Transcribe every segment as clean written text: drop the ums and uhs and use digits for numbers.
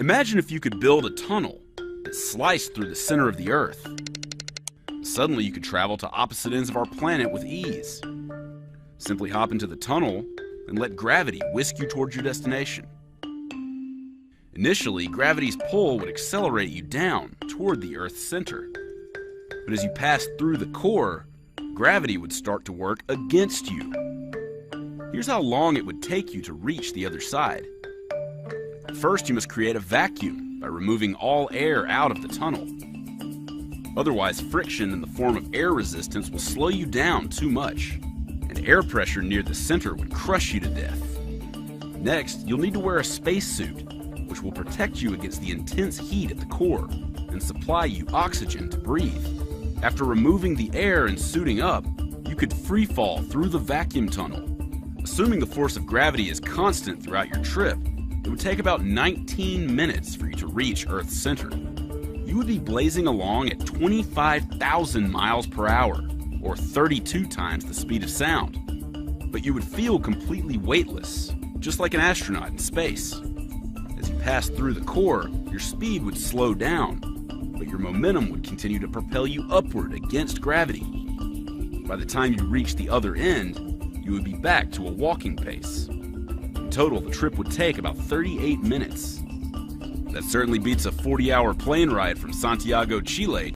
Imagine if you could build a tunnel that sliced through the center of the Earth. Suddenly you could travel to opposite ends of our planet with ease. Simply hop into the tunnel and let gravity whisk you towards your destination. Initially, gravity's pull would accelerate you down toward the Earth's center. But as you passed through the core, gravity would start to work against you. Here's how long it would take you to reach the other side. First, you must create a vacuum by removing all air out of the tunnel. Otherwise, friction in the form of air resistance will slow you down too much, and air pressure near the center would crush you to death. Next, you'll need to wear a spacesuit, which will protect you against the intense heat at the core and supply you oxygen to breathe. After removing the air and suiting up, you could free fall through the vacuum tunnel. Assuming the force of gravity is constant throughout your trip, it would take about 19 minutes for you to reach Earth's center. You would be blazing along at 25,000 miles per hour, or 32 times the speed of sound. But you would feel completely weightless, just like an astronaut in space. As you passed through the core, your speed would slow down, but your momentum would continue to propel you upward against gravity. By the time you reached the other end, you would be back to a walking pace. In total, the trip would take about 38 minutes. That certainly beats a 40-hour plane ride from Santiago, Chile.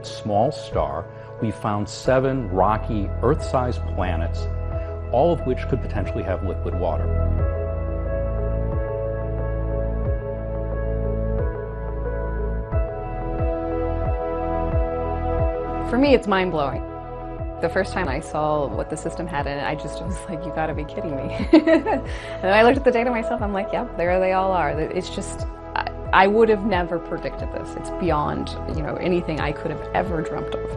Small star, we found 7 rocky Earth-sized planets, all of which could potentially have liquid water. For me, it's mind-blowing. The first time I saw what the system had in it, I just was like, you gotta be kidding me. And then I looked at the data myself, I'm like, yep, there they all are. It's just, I would have never predicted this. It's beyond, anything I could have ever dreamt of.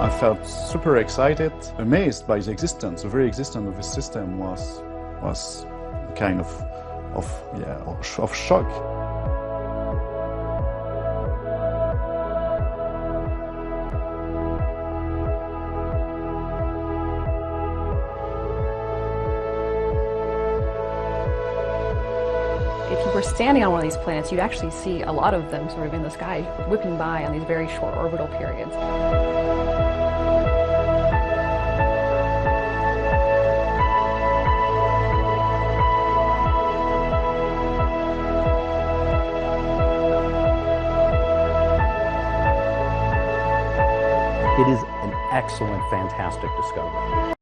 I felt super excited, amazed by the existence. The very existence of the system was kind of shock. If you were standing on one of these planets, you'd actually see a lot of them sort of in the sky, whipping by on these very short orbital periods. It is an excellent, fantastic discovery.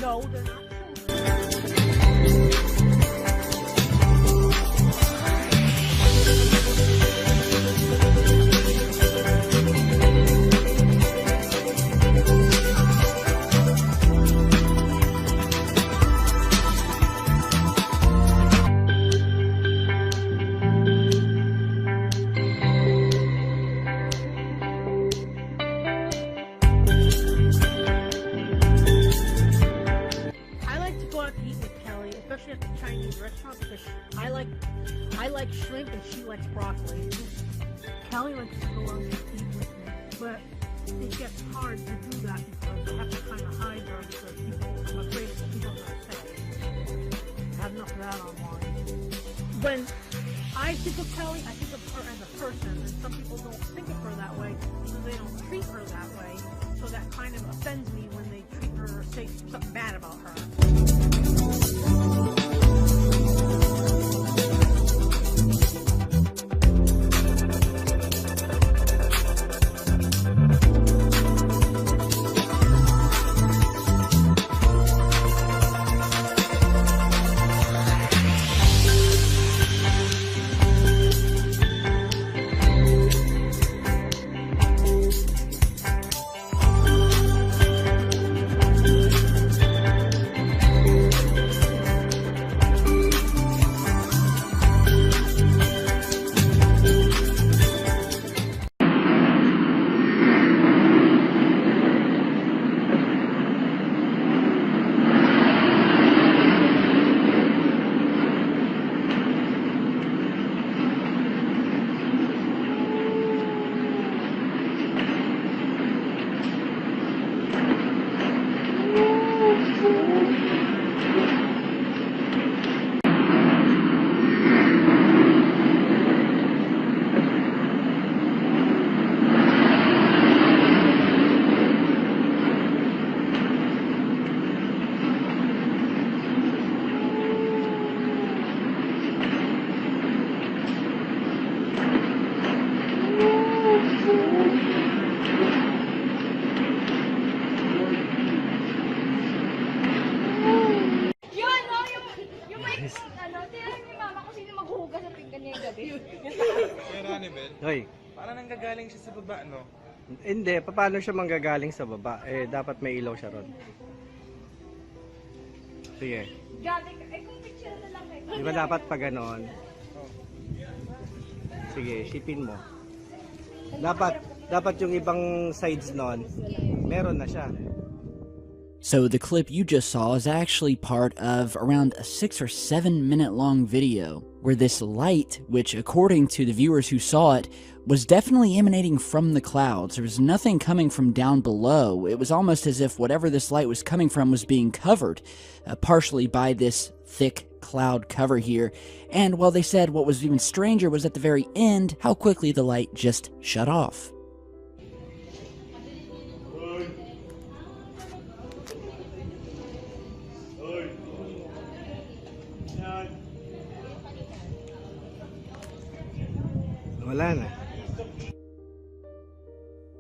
No, they're not children. Especially at the Chinese restaurant, because I like shrimp and she likes broccoli. Kelly likes to go out to eat with me, but it gets hard to do that because I have to kind of hide her because I'm afraid people are going to say I have enough of that online. When I think of Kelly, I think of her as a person, and some people don't think of her that way because they don't treat her that way. So that kind of offends me when they treat her or say something bad about her. Hoy, Parang nanggagaling siya sa baba, no? hindi, paano siya manggagaling sa baba? Eh, dapat may ilaw siya ron. Sige. Galing, kung picture na lang kayo. Di ba dapat pa ganon? Sige, shipin mo. Dapat yung ibang sides nun, meron na siya. So the clip you just saw is actually part of around a 6 or 7 minute long video where this light, which according to the viewers who saw it, was definitely emanating from the clouds. There was nothing coming from down below. It was almost as if whatever this light was coming from was being covered, partially by this thick cloud cover here. And while they said what was even stranger was at the very end, how quickly the light just shut off. Wala na.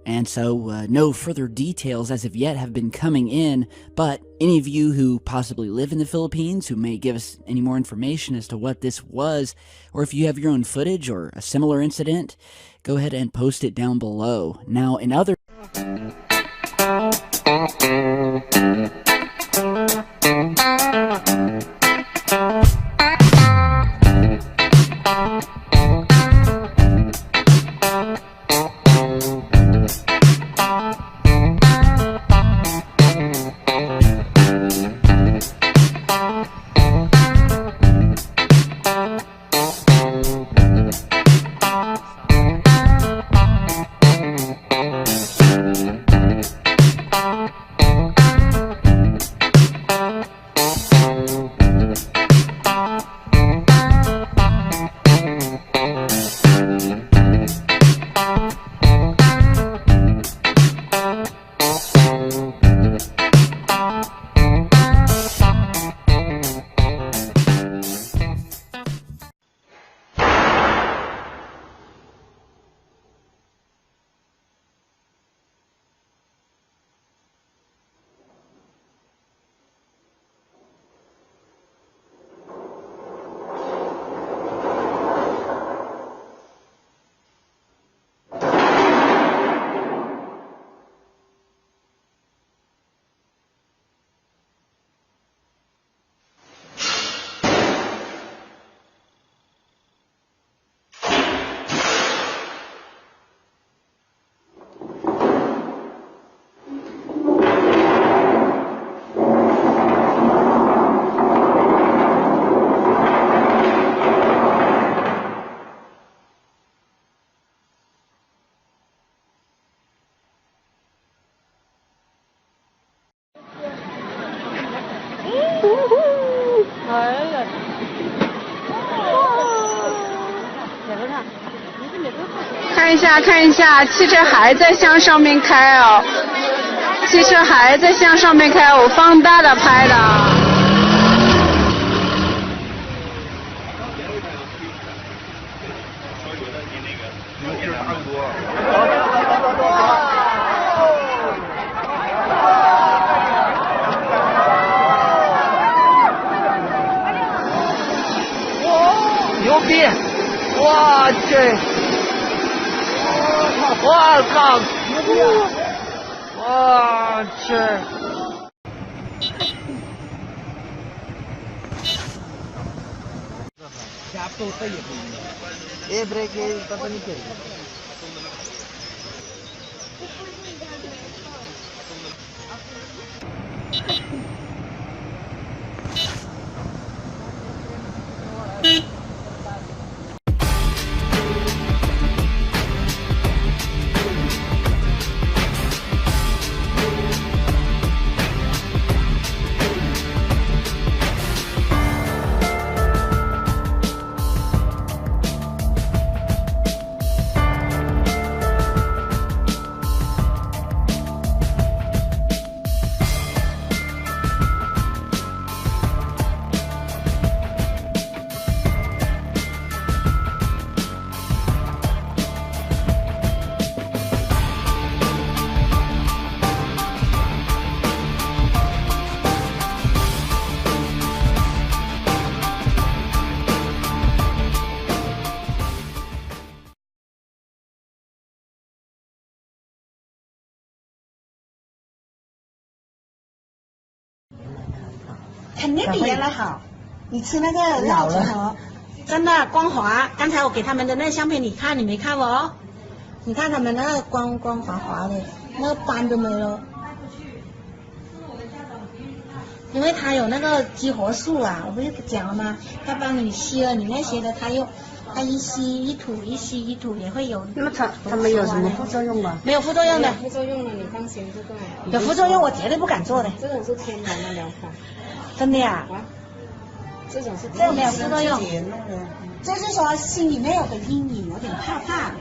And so, no further details as of yet have been coming in, but any of you who possibly live in the Philippines who may give us any more information as to what this was, or if you have your own footage or a similar incident, go ahead and post it down below. Now, in other... 看一下，汽车还在向上面开哦，汽车还在向上面开，我放大的拍的。牛逼！我去！我靠！牛逼！我去！ये brake पता नहीं क्या肯定比原来好。你吃那个老了，真的光滑。刚才我给他们的那个相片，你看你没看哦？你看他们那个光滑滑的，那个斑都没了。因为它有那个激活素啊，我不是讲了吗？它帮你吸了你那些的，它一吸一吐，一吸一吐也会有。那么它没有什么副作用吗？没有副作用的。副作用了，你放心这个。有副作用我绝对不敢做的。这种是天然的疗法。真的呀？这种是这没有副作用。就是说心里面有个阴影，有点怕，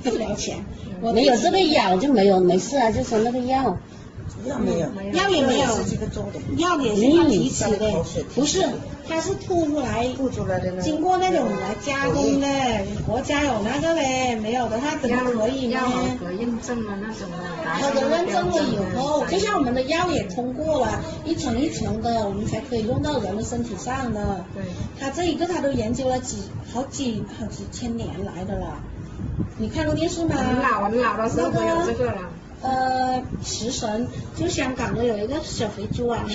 不了解。没有这个药就没有没事啊，就说那个药。药没有，药也没有，药也是他提取的，不是，它是吐出来的，经过那种来加工的，国家有那个嘞，没有的话怎么可以呢？要合格认证了那种的，合格认证了以后，就像我们的药也通过了一层一层的，我们才可以用到人的身体上的。对，他这一个他都研究了好几千年来的了。你看过电视吗？我们老的时候都有这个了。食神就香港的有一个小肥猪啊，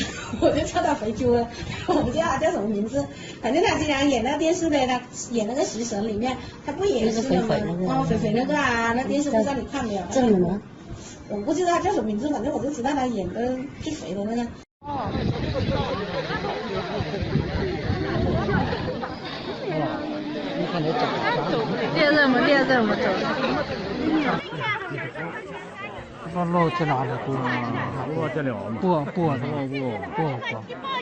我就叫他肥猪了，我不知道他叫什么名字，反正他经常演那电视的，他演那个食神里面，他不也是那吗？肥肥那个啊，那电视不知道你看没有？这个吗？我不知道他叫什么名字，反正我就知道他演的最肥的那个。哦。你看你走，练什么走？说路去哪里不？路去了吗？不，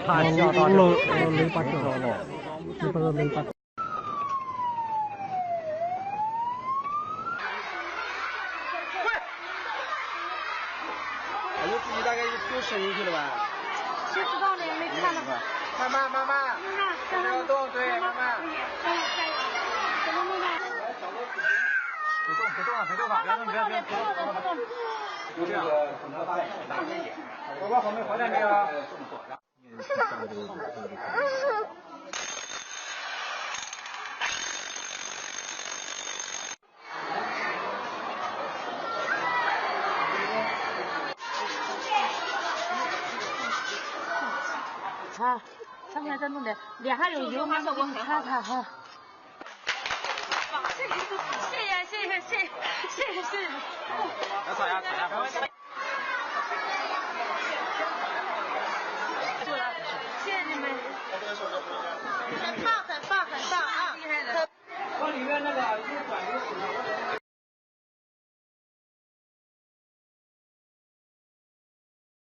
他下大路没把车了，你不是没把。哎呦，自己大概丢伸进去了吧？谁知道呢？没看到。妈妈，不要动，对，妈妈。别动了，不动。就这样，大声一点。宝宝后面回来没有？好，上面再弄点，脸还有油吗？我擦擦哈。谢谢。要踩呀！谢谢你们。很棒啊！厉害的。往里面那个又转又死了。